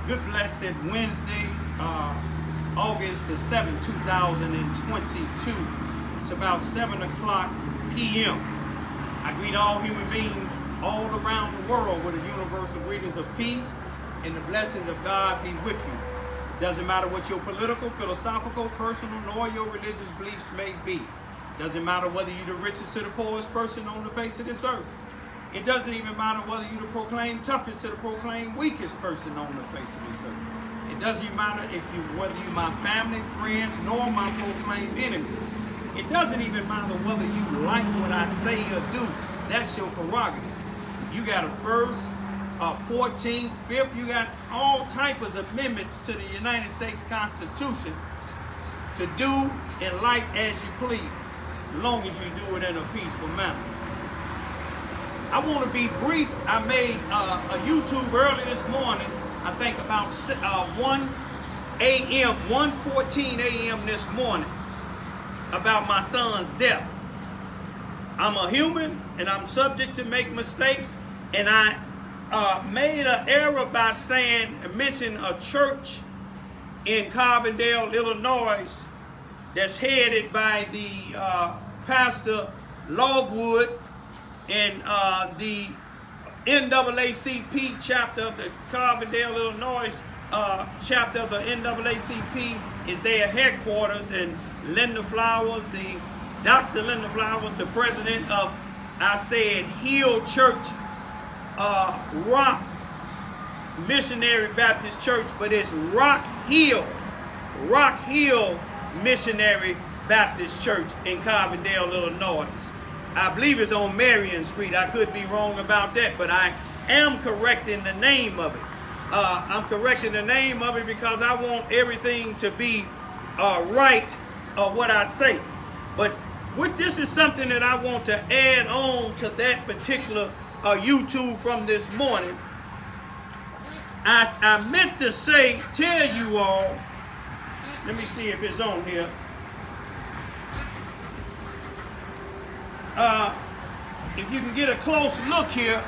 Good blessed Wednesday, August the 7th, 2022. It's about 7 o'clock p.m. I greet all human beings all around the world with the universal greetings of peace and the blessings of God be with you. It doesn't matter what your political, philosophical, personal, nor your religious beliefs may be. It doesn't matter whether you're the richest or the poorest person on the face of this earth. It doesn't even matter whether you the proclaimed toughest to the proclaimed weakest person on the face of this earth. It doesn't even matter whether you my family, friends, nor my proclaimed enemies. It doesn't even matter whether you like what I say or do. That's your prerogative. You got a first, 14th, 5th. You got all types of amendments to the United States Constitution to do and like as you please, as long as you do it in a peaceful manner. I want to be brief. I made a YouTube early this morning, I think about 1:14 a.m. this morning, about my son's death. I'm a human and I'm subject to make mistakes, and I made an error by mentioning a church in Carbondale, Illinois, that's headed by the Pastor Logwood, and the NAACP chapter of the Carbondale, Illinois chapter of the NAACP is their headquarters, and Linda Flowers, Dr. Linda Flowers, the president of, Hill Church, Rock Missionary Baptist Church, but it's Rock Hill Missionary Baptist Church in Carbondale, Illinois. I believe it's on Marion Street. I could be wrong about that, but I am correcting the name of it. I'm correcting the name of it because I want everything to be right what I say. But this is something that I want to add on to that particular YouTube from this morning. I meant to tell you all, let me see if it's on here. If you can get a close look here,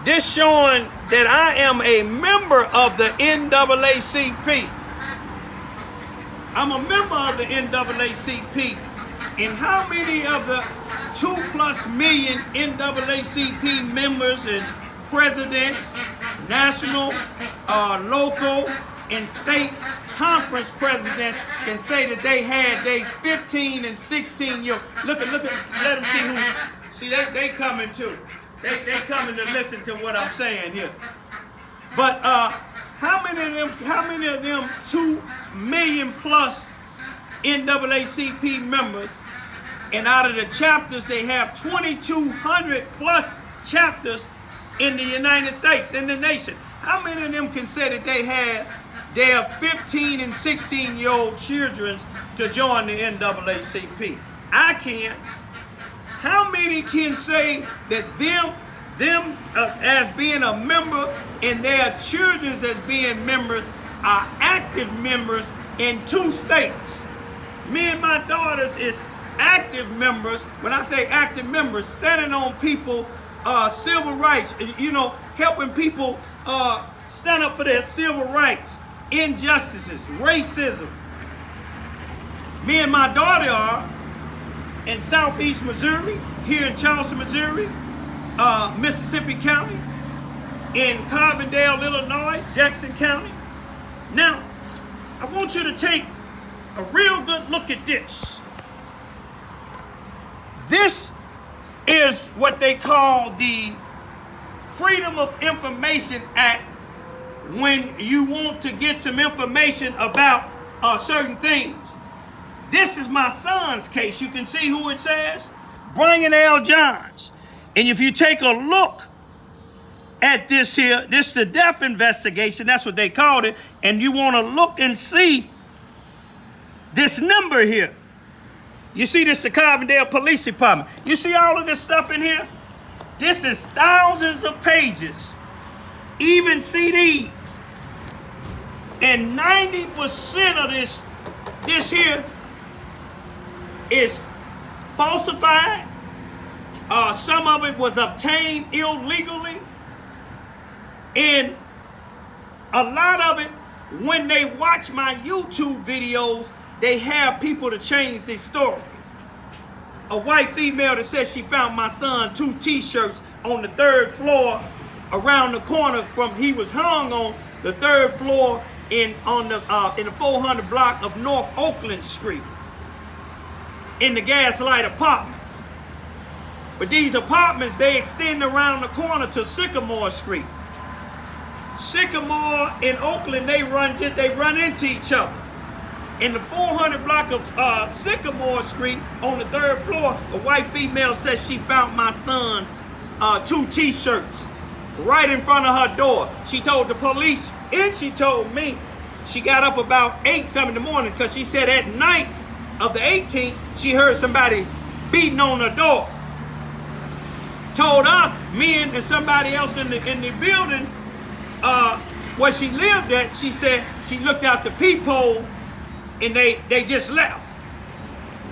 this showing that I am a member of the NAACP. I'm a member of the NAACP. And how many of the 2+ million NAACP members and presidents, national, local, and state conference presidents can say that they had they 15 and 16 year? Look at, let them see who. See, they coming too. They coming to listen to what I'm saying here. But how many of them 2 million plus NAACP members, and out of the chapters they have 2,200 plus chapters in the United States, in the nation? How many of them can say that they had their 15 and 16-year-old children to join the NAACP? I can't. How many can say that them as being a member and their children as being members are active members in 2 states? Me and my daughters is active members. When I say active members, standing on people, civil rights, helping people stand up for their civil rights, injustices, racism. Me and my daughter are in Southeast Missouri, here in Charleston, Missouri, Mississippi County, in Carbondale, Illinois, Jackson County. Now, I want you to take a real good look at this. This is what they call the Freedom of Information Act, when you want to get some information about certain things. This is my son's case. You can see who it says, Brian L. Johns. And if you take a look at this here, this is the death investigation. That's what they called it. And you want to look and see this number here. You see this, the Carbondale Police Department. You see all of this stuff in here? This is thousands of pages, even CDs. And 90% of this here is falsified. Some of it was obtained illegally. And a lot of it, when they watch my YouTube videos, they have people to change their story. A white female that says she found my son 2 t-shirts on the 3rd floor around the corner from he was hung on the 3rd floor in the 400 block of North Oakland Street in the Gaslight Apartments. But these apartments, they extend around the corner to Sycamore Street. Sycamore and Oakland, they run into each other. In the 400 block of Sycamore Street on the 3rd floor, a white female says she found my son's 2 t-shirts right in front of her door. She told the police, and she told me, she got up about 8-something in the morning because she said at night of the 18th, she heard somebody beating on her door. Told us, me and somebody else in the building where she lived at, she said she looked out the peephole and they just left.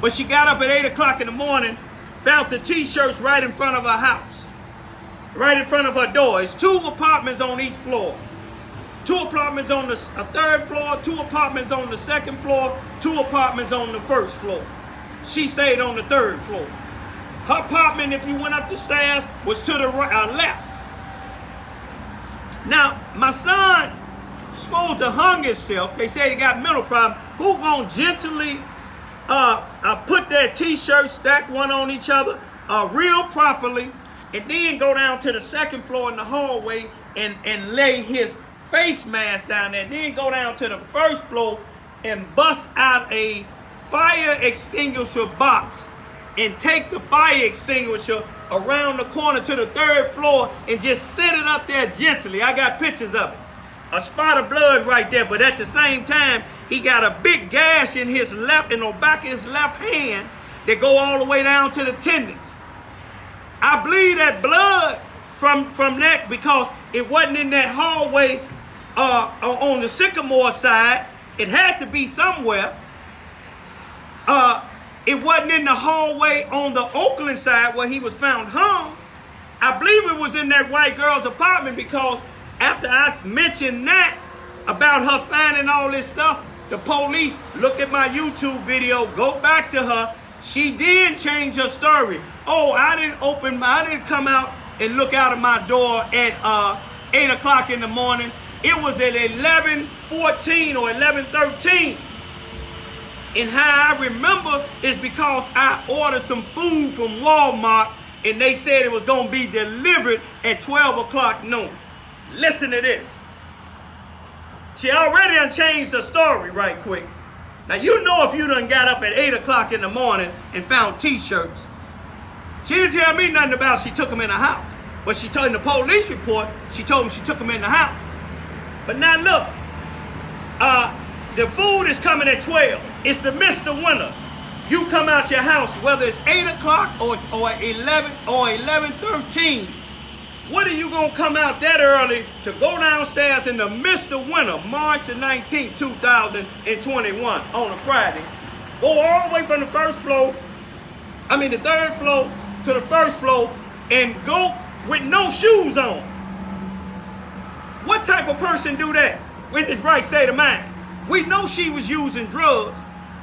But she got up at 8 o'clock in the morning, found the t-shirts right in front of her house, right in front of her door. It's 2 apartments on each floor. 2 apartments on the 3rd floor, 2 apartments on the 2nd floor, 2 apartments on the 1st floor. She stayed on the 3rd floor. Her apartment, if you went up the stairs, was to the left. Now, my son supposed to hung himself. They say he got mental problem. Who gonna gently put that t-shirt, stack one on each other, real properly, and then go down to the 2nd floor in the hallway and lay his face mask down there, then go down to the 1st floor and bust out a fire extinguisher box and take the fire extinguisher around the corner to the 3rd floor and just set it up there gently. I got pictures of it. A spot of blood right there, but at the same time, he got a big gash in his left, in the back of his left hand that go all the way down to the tendons. I believe that blood from that because it wasn't in that hallway on the Sycamore side. It had to be somewhere. It wasn't in the hallway on the Oakland side where he was found hung. I believe it was in that white girl's apartment because after I mentioned that about her finding all this stuff, the police look at my YouTube video, go back to her. She did change her story. Oh, I didn't come out and look out of my door at 8 o'clock in the morning. It was at 11:14 or 11:13. And how I remember is because I ordered some food from Walmart and they said it was going to be delivered at 12 o'clock noon. Listen to this. She already done changed her story right quick. Now you know if you done got up at 8 o'clock in the morning and found t-shirts. She didn't tell me nothing about she took them in the house. But she told in the police report, she told me she took them in the house. But now look, the food is coming at 12. It's the Mr. Winter. You come out your house, whether it's 8 o'clock or 11 or 11:13. What are you gonna come out that early to go downstairs in the Mr. Winter, March the 19th, 2021 on a Friday? Go all the way from the 3rd floor to the 1st floor and go with no shoes on. What type of person do that with this right state of mind? We know she was using drugs.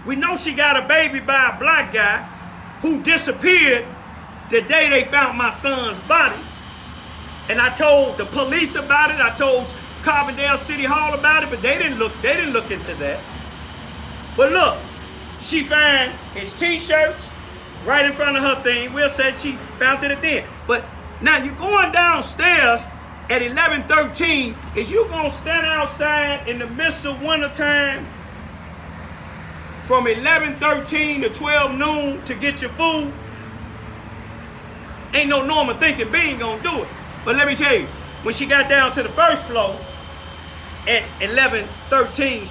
We know she got a baby by a black guy who disappeared the day they found my son's body. And I told the police about it. I told Carbondale City Hall about it, but they didn't look into that. But look, she found his t-shirts right in front of her thing. We'll say she found it then. But now you're going downstairs at 11:13. Is you gonna stand outside in the midst of wintertime from 11:13 to 12 noon to get your food? Ain't no normal thinking being gonna do it. But let me tell you, when she got down to the 1st floor at 11:13,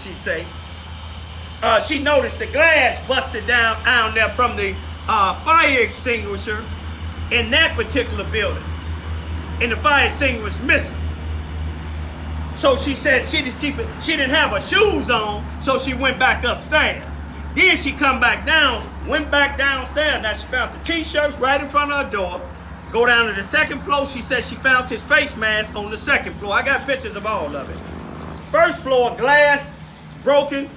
she noticed the glass busted down there from the fire extinguisher in that particular building. And the fire extinguisher was missing. So she said she didn't have her shoes on, so she went back upstairs. Then she went back downstairs. Now she found the t-shirts right in front of her door. Go down to the 2nd floor. She said she found his face mask on the 2nd floor. I got pictures of all of it. First floor glass broken,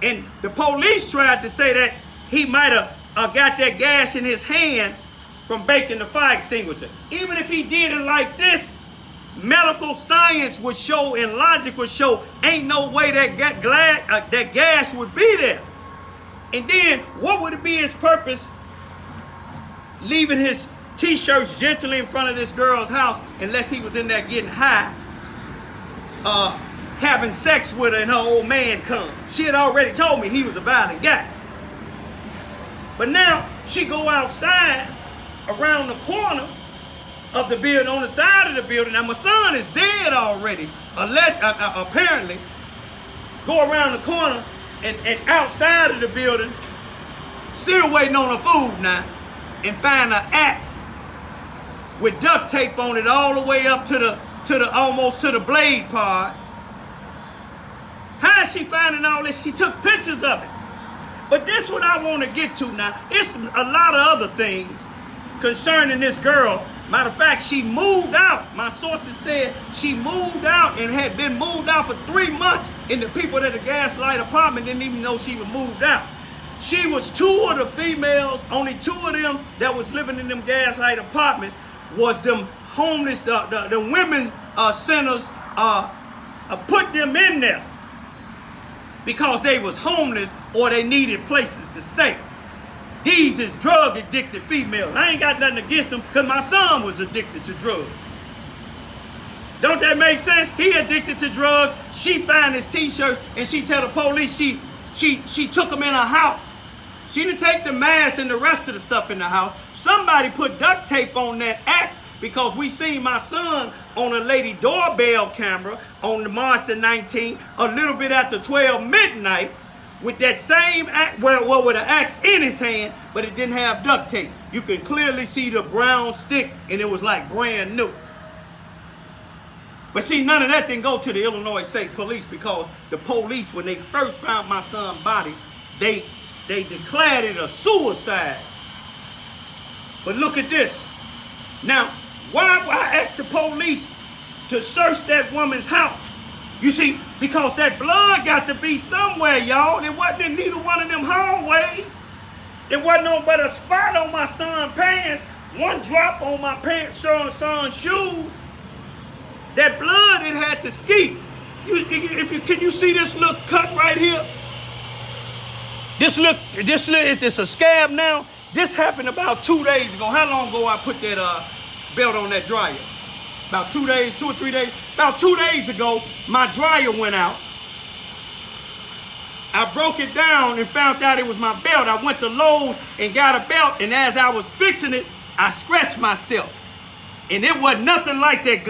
and the police tried to say that he might have got that gas in his hand from baking the fire extinguisher. Even if he did it like this, medical science would show and logic would show ain't no way that gas would be there. And then what would it be his purpose leaving his t-shirts gently in front of this girl's house unless he was in there getting high, having sex with her and her old man come? She had already told me he was a violent guy. But now she go outside around the corner of the building, on the side of the building. Now my son is dead already, apparently. Go around the corner and outside of the building, still waiting on the food now, and find an axe with duct tape on it all the way up to the almost to the blade part. How is she finding all this? She took pictures of it. But this is what I want to get to now. It's a lot of other things concerning this girl. Matter of fact, she moved out. My sources said she moved out and had been moved out for 3 months, and the people at the Gaslight apartment didn't even know she was moved out. She was 2 of the females, only 2 of them that was living in them Gaslight apartments was them homeless, the women's centers put them in there because they was homeless or they needed places to stay. These is drug addicted females. I ain't got nothing against them because my son was addicted to drugs. Don't that make sense? He addicted to drugs. She found his t-shirts and she tell the police she took him in her house. She didn't take the mask and the rest of the stuff in the house. Somebody put duct tape on that axe because we seen my son on a lady doorbell camera on the March the 19th, a little bit after 12 midnight, with that same axe, well, with an axe in his hand, but it didn't have duct tape. You can clearly see the brown stick, and it was like brand new. But see, none of that didn't go to the Illinois State Police because the police, when they first found my son's body, they declared it a suicide. But look at this. Now, why I asked the police to search that woman's house? You see, because that blood got to be somewhere, y'all. It wasn't in neither one of them hallways. It wasn't no but a spot on my son's pants, one drop on my pants, son's shoes. That blood, it had to ski. Can you see this little cut right here? This is a scab now. This happened about 2 days ago. How long ago I put that belt on that dryer? About 2 days, 2 or 3 days. About 2 days ago, my dryer went out. I broke it down and found out it was my belt. I went to Lowe's and got a belt, and as I was fixing it, I scratched myself. And it wasn't nothing like that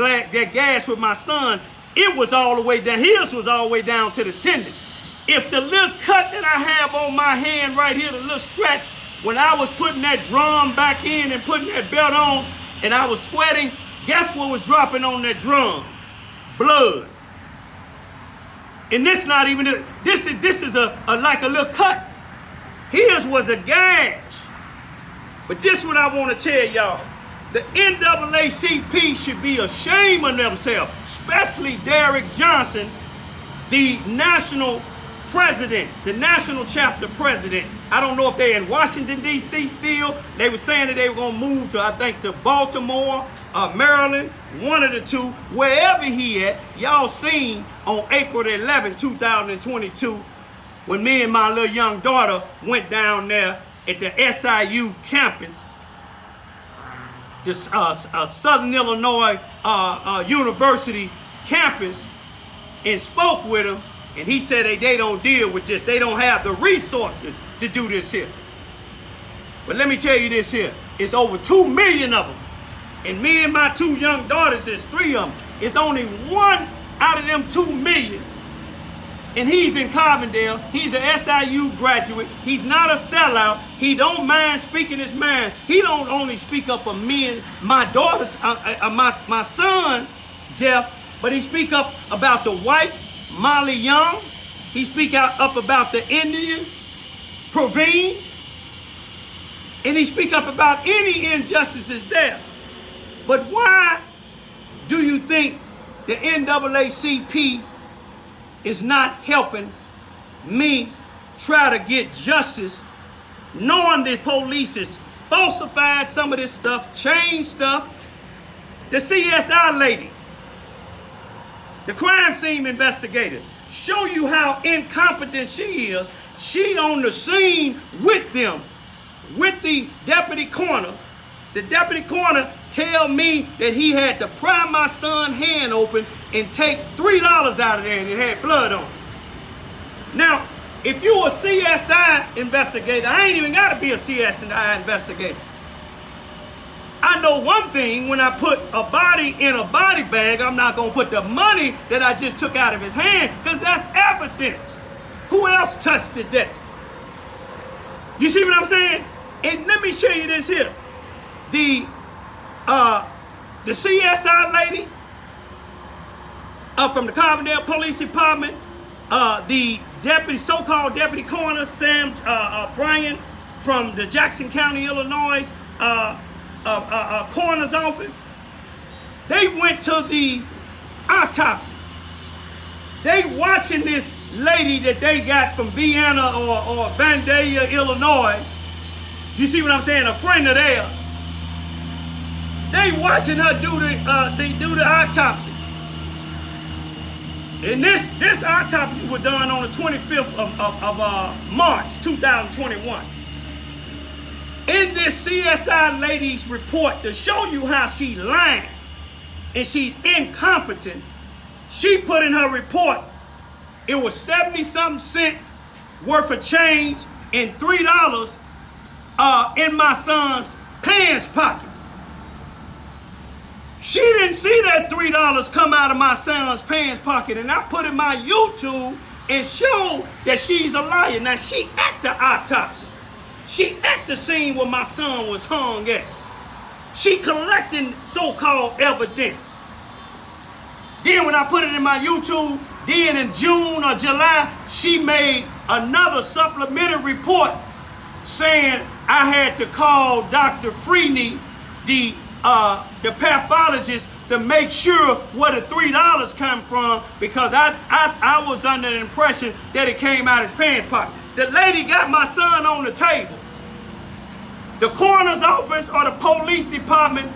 gas with my son. It was all the way down. His was all the way down to the tendons. If the little cut that I have on my hand right here, the little scratch, when I was putting that drum back in and putting that belt on and I was sweating, guess what was dropping on that drum? Blood. And this not even, this is like a little cut. His was a gash. But this is what I want to tell y'all. The NAACP should be ashamed of themselves, especially Derrick Johnson, the national president, the national chapter president. I don't know if they're in Washington, D.C. still. They were saying that they were going to move to, I think, to Baltimore, Maryland, one of the two, wherever he at. Y'all seen on April the 11th, 2022, when me and my little young daughter went down there at the SIU campus, this Southern Illinois University campus, and spoke with him, and he said they don't deal with this. They don't have the resources to do this here. But let me tell you this here. It's over 2 million of them. And me and my 2 young daughters, there's 3 of them. It's only 1 out of them 2 million. And he's in Carbondale. He's an SIU graduate. He's not a sellout. He don't mind speaking his mind. He don't only speak up for me and my daughters, my son, Jeff, but he speak up about the whites, Molly Young. He speak up about the Indian, Praveen. And he speak up about any injustices there. But why do you think the NAACP is not helping me try to get justice, knowing the police has falsified some of this stuff, changed stuff. The CSI lady, the crime scene investigator, show you how incompetent she is. She on the scene with them, with the deputy coroner. The deputy coroner tell me that he had to pry my son's hand open and take $3 out of there, and it had blood on it. Now, if you a CSI investigator, I ain't even got to be a CSI investigator. I know one thing: when I put a body in a body bag, I'm not going to put the money that I just took out of his hand, because that's evidence. Who else touched it that? You see what I'm saying? And let me show you this here. The CSI lady from the Carbondale Police Department, the deputy, so-called deputy coroner Sam Bryan from the Jackson County, Illinois coroner's office, they went to the autopsy. They watching this lady that they got from Vienna or Vandalia, Illinois. You see what I'm saying? A friend of theirs. They watching her do the autopsy. And this autopsy was done on the 25th of March 2021. In this CSI lady's report, to show you how she lying and she's incompetent, she put in her report it was 70-something cents worth of change and $3 in my son's pants pocket. She didn't see that $3 come out of my son's pants pocket, and I put in my YouTube and showed that she's a liar. Now, she at the autopsy. She at the scene where my son was hung at. She collecting so-called evidence. Then when I put it in my YouTube, then in June or July, she made another supplementary report saying I had to call Dr. Freeney, the pathologist, to make sure where the $3 come from, because I was under the impression that it came out of his pants pocket. The lady got my son on the table. The coroner's office or the police department,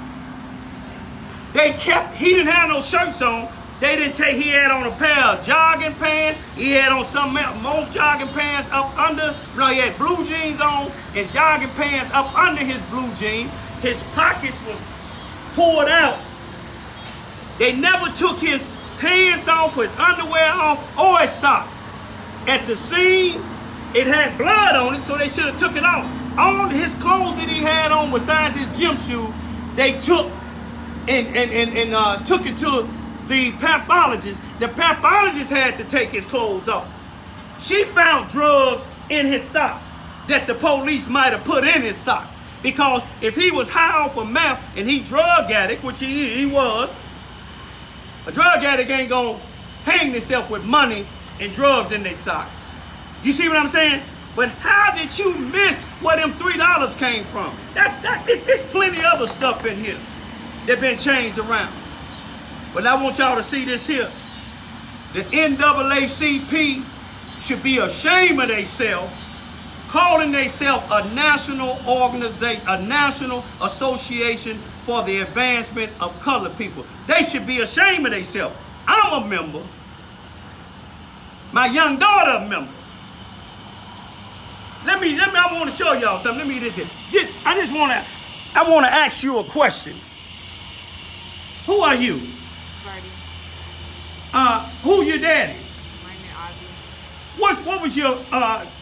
he didn't have no shirts on. They didn't take, he had on a pair of jogging pants. He had on some more jogging pants up under. No, he had blue jeans on and jogging pants up under his blue jeans. His pockets was pulled out. They never took his pants off, his underwear off, or his socks. At the scene, it had blood on it, so they should have took it off. All his clothes that he had on, besides his gym shoes, they took and took it to the pathologist. The pathologist had to take his clothes off. She found drugs in his socks that the police might have put in his socks. Because if he was high off of meth and he drug addict, which he was, a drug addict ain't gonna hang himself with money and drugs in their socks. You see what I'm saying? But how did you miss where them $3 came from? There's plenty other stuff in here that been changed around. But I want y'all to see this here. The NAACP should be ashamed of themselves, calling themselves a national organization, a national association for the advancement of colored people. They should be ashamed of themselves. I'm a member. My young daughter a member. I want to show y'all something. I want to ask you a question. Who are you? Birdie. Who your daddy? Raymond Ivy. What was your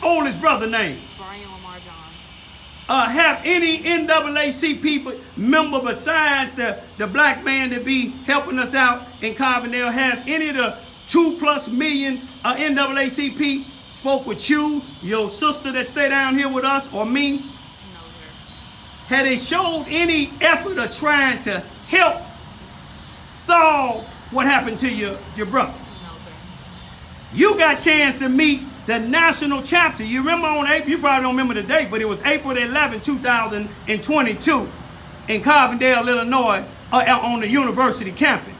oldest brother name? Brian Lamar Johns. Have any NAACP member besides the black man that be helping us out in Carbondale, has any of the 2+ million NAACP spoke with you, your sister that stay down here with us, or me? No, sir. Had they showed any effort of trying to help solve what happened to your brother? No, sir. You got a chance to meet the national chapter. You remember on April, you probably don't remember the date, but it was April 11, 2022 in Carbondale, Illinois, on the university campus.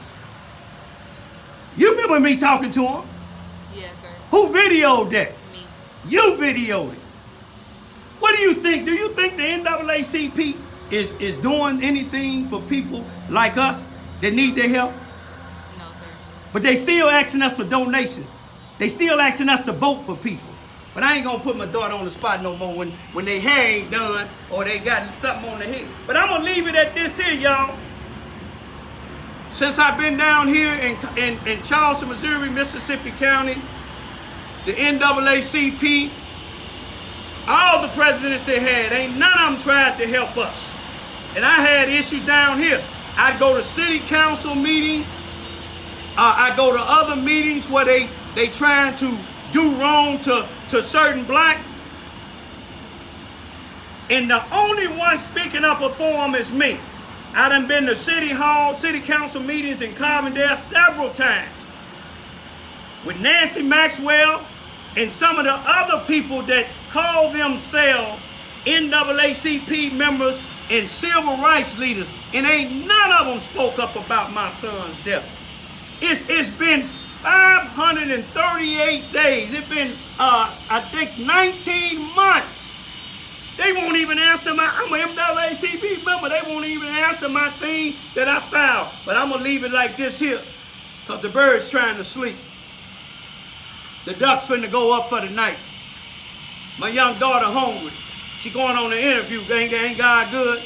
You remember me talking to him? Yes, sir. Who videoed that? Me. You videoed it. What do you think? Do you think the NAACP is doing anything for people like us that need their help? No, sir. But they still asking us for donations. They still asking us to vote for people. But I ain't gonna put my daughter on the spot no more when their hair ain't done or they got something on their head. But I'm gonna leave it at this here, y'all. Since I've been down here in Charleston, Missouri, Mississippi County, the NAACP, all the presidents they had, ain't none of them tried to help us. And I had issues down here. I'd go to city council meetings. I go to other meetings where they trying to do wrong to certain blacks. And the only one speaking up for them is me. I done been to city hall, city council meetings in Carbondale several times with Nancy Maxwell and some of the other people that call themselves NAACP members and civil rights leaders, and ain't none of them spoke up about my son's death. It's been 538 days. It's been, I think, 19 months. They won't even answer I'm an NAACP member, they won't even answer my thing that I filed. But I'm gonna leave it like this here, because the bird's trying to sleep. The duck's finna go up for the night. My young daughter hungry. She going on the interview. Ain't God good?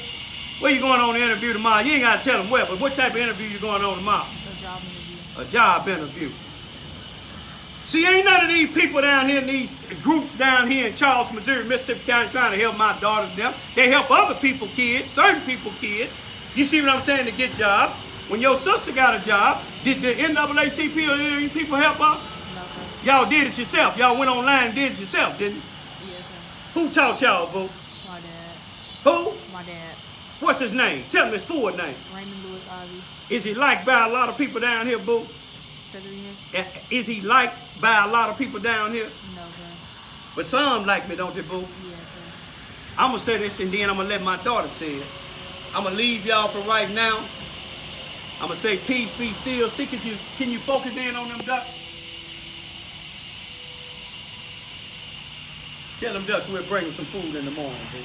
Where you going on the interview tomorrow? You ain't gotta tell them where, but what type of interview you going on tomorrow? A job interview. A job interview. See, ain't none of these people down here in these groups down here in Charleston, Missouri, Mississippi County trying to help my daughters them. They help other people kids, certain people kids. You see what I'm saying, to get jobs. When your sister got a job, did the NAACP or any of these people help her? No, sir. Y'all did it yourself. Y'all went online and did it yourself, didn't you? Yes, sir. Who taught y'all, boo? My dad. Who? My dad. What's his name? Tell him his full name. Raymond Ivy. Is he liked by a lot of people down here, boo? Is he liked by a lot of people down here? No, sir. But some like me, don't they, boo? Yes, sir. I'm going to say this and then I'm going to let my daughter say it. I'm going to leave y'all for right now. I'm going to say peace, be still. See, can you focus in on them ducks? Tell them ducks we'll bring them some food in the morning, boo.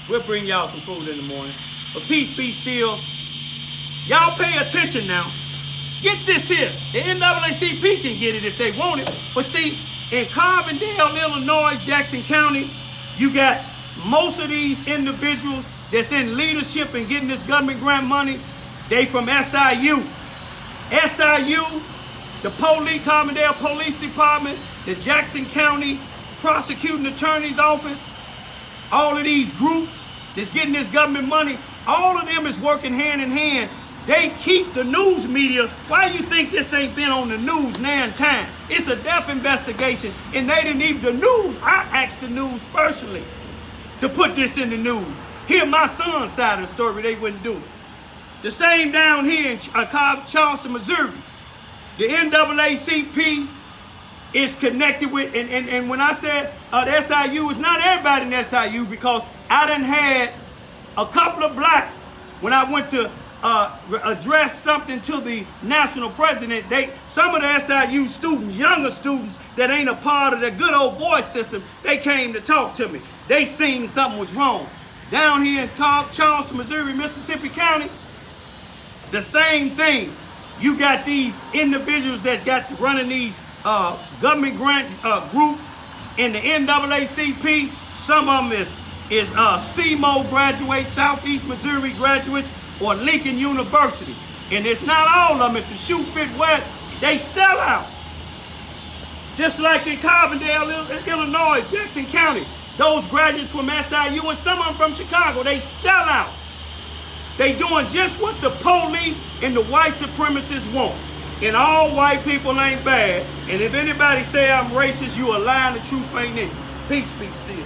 We'll bring y'all some food in the morning. But peace, be still. Y'all pay attention now. Get this here. The NAACP can get it if they want it. But see, in Carbondale, Illinois, Jackson County, you got most of these individuals that's in leadership and getting this government grant money. They from SIU. SIU, the police, Carbondale Police Department, the Jackson County Prosecuting Attorney's Office, all of these groups that's getting this government money, all of them is working hand in hand. They keep the news media. Why you think this ain't been on the news now in time? It's a death investigation, and they didn't even the news. I asked the news personally to put this in the news. Hear my son's side of the story, they wouldn't do it. The same down here in Charleston, Missouri. The NAACP is connected with, and when I said the SIU, it's not everybody in SIU, because I done had a couple of blacks when I went to address something to the national president. Some of the SIU students, younger students that ain't a part of the good old boy system, they came to talk to me. They seen something was wrong. Down here in Charleston, Missouri, Mississippi County, the same thing. You got these individuals that got running these government grant groups in the NAACP. Some of them is CMO graduates, Southeast Missouri graduates, or Lincoln University. And it's not all of them. It's the shoe fit wet. They sell out. Just like in Carbondale, Illinois, Jackson County, those graduates from SIU and some of them from Chicago, they sell out. They doing just what the police and the white supremacists want. And all white people ain't bad. And if anybody say I'm racist, you a lie, and the truth ain't in you. Peace be still.